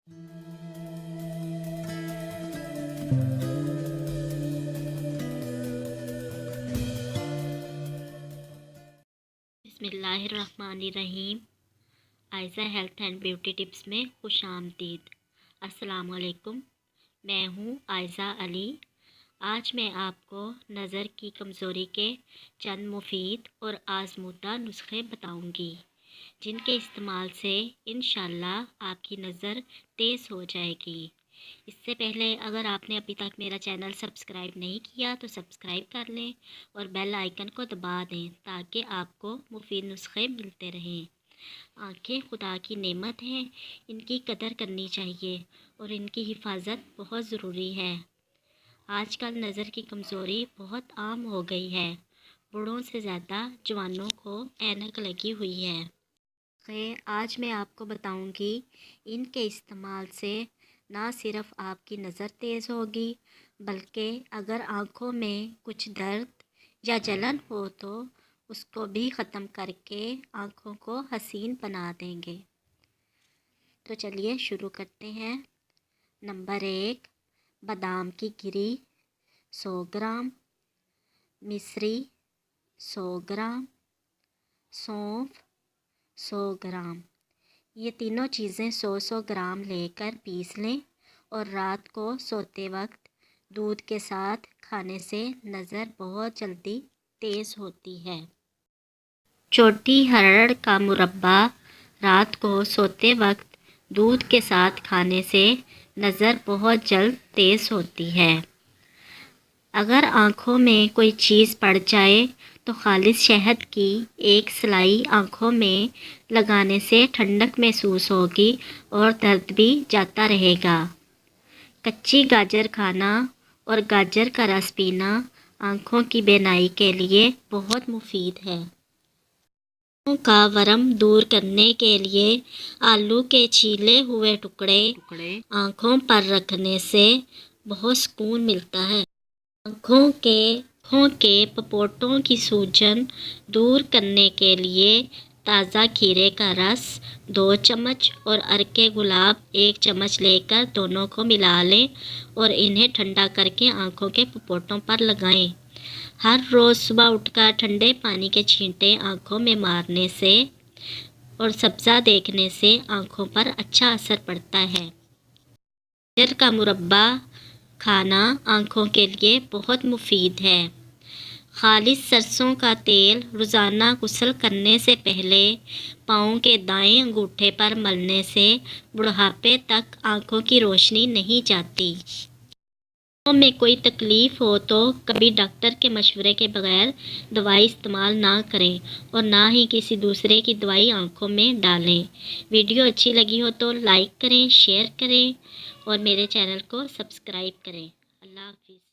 بسم اللہ الرحمن الرحیم۔ Ayeza health and beauty tips میں خوش آمدید۔ السلام علیکم، میں ہوں عائزہ علی۔ آج میں آپ کو نظر کی کمزوری کے چند مفید اور آزمودہ نسخے بتاؤں گی، جن کے استعمال سے انشاءاللہ آپ کی نظر تیز ہو جائے گی۔ اس سے پہلے اگر آپ نے ابھی تک میرا چینل سبسکرائب نہیں کیا تو سبسکرائب کر لیں اور بیل آئیکن کو دبا دیں تاکہ آپ کو مفید نسخے ملتے رہیں۔ آنکھیں خدا کی نعمت ہیں، ان کی قدر کرنی چاہیے اور ان کی حفاظت بہت ضروری ہے۔ آج کل نظر کی کمزوری بہت عام ہو گئی ہے، بوڑھوں سے زیادہ جوانوں کو اینک لگی ہوئی ہے۔ آج میں آپ کو بتاؤں گی، ان کے استعمال سے نہ صرف آپ کی نظر تیز ہوگی بلکہ اگر آنکھوں میں کچھ درد یا جلن ہو تو اس کو بھی ختم کر کے آنکھوں کو حسین بنا دیں گے۔ تو چلیے شروع کرتے ہیں۔ نمبر 1، بادام کی گری 100 گرام، مصری 100 گرام، سونف 100 گرام۔ یہ تینوں چیزیں 100 گرام لے کر پیس لیں اور رات کو سوتے وقت دودھ کے ساتھ کھانے سے نظر بہت جلدی تیز ہوتی ہے۔ چھوٹی ہرڑ کا مربع رات کو سوتے وقت دودھ کے ساتھ کھانے سے نظر بہت جلد تیز ہوتی ہے۔ اگر آنکھوں میں کوئی چیز پڑ جائے تو خالص شہد کی ایک سلائی آنکھوں میں لگانے سے ٹھنڈک محسوس ہوگی اور درد بھی جاتا رہے گا۔ کچی گاجر کھانا اور گاجر کا رس پینا آنکھوں کی بینائی کے لیے بہت مفید ہے۔ آنکھوں کا ورم دور کرنے کے لیے آلو کے چھیلے ہوئے ٹکڑے آنکھوں پر رکھنے سے بہت سکون ملتا ہے۔ آنکھوں کے پپوٹوں کی سوجن دور کرنے کے لیے تازہ کھیرے کا رس 2 چمچ اور عرق گلاب 1 چمچ لے کر دونوں کو ملا لیں اور انہیں ٹھنڈا کر کے آنکھوں کے پپوٹوں پر لگائیں۔ ہر روز صبح اٹھ کر ٹھنڈے پانی کے چھینٹے آنکھوں میں مارنے سے اور سبزہ دیکھنے سے آنکھوں پر اچھا اثر پڑتا ہے۔ گاجر کا مربع کھانا آنکھوں کے لیے بہت مفید ہے۔ خالص سرسوں کا تیل روزانہ غسل کرنے سے پہلے پاؤں کے دائیں انگوٹھے پر ملنے سے بڑھاپے تک آنکھوں کی روشنی نہیں جاتی۔ آنکھوں میں کوئی تکلیف ہو تو کبھی ڈاکٹر کے مشورے کے بغیر دوائی استعمال نہ کریں اور نہ ہی کسی دوسرے کی دوائی آنکھوں میں ڈالیں۔ ویڈیو اچھی لگی ہو تو لائک کریں، شیئر کریں اور میرے چینل کو سبسکرائب کریں۔ اللہ حافظ۔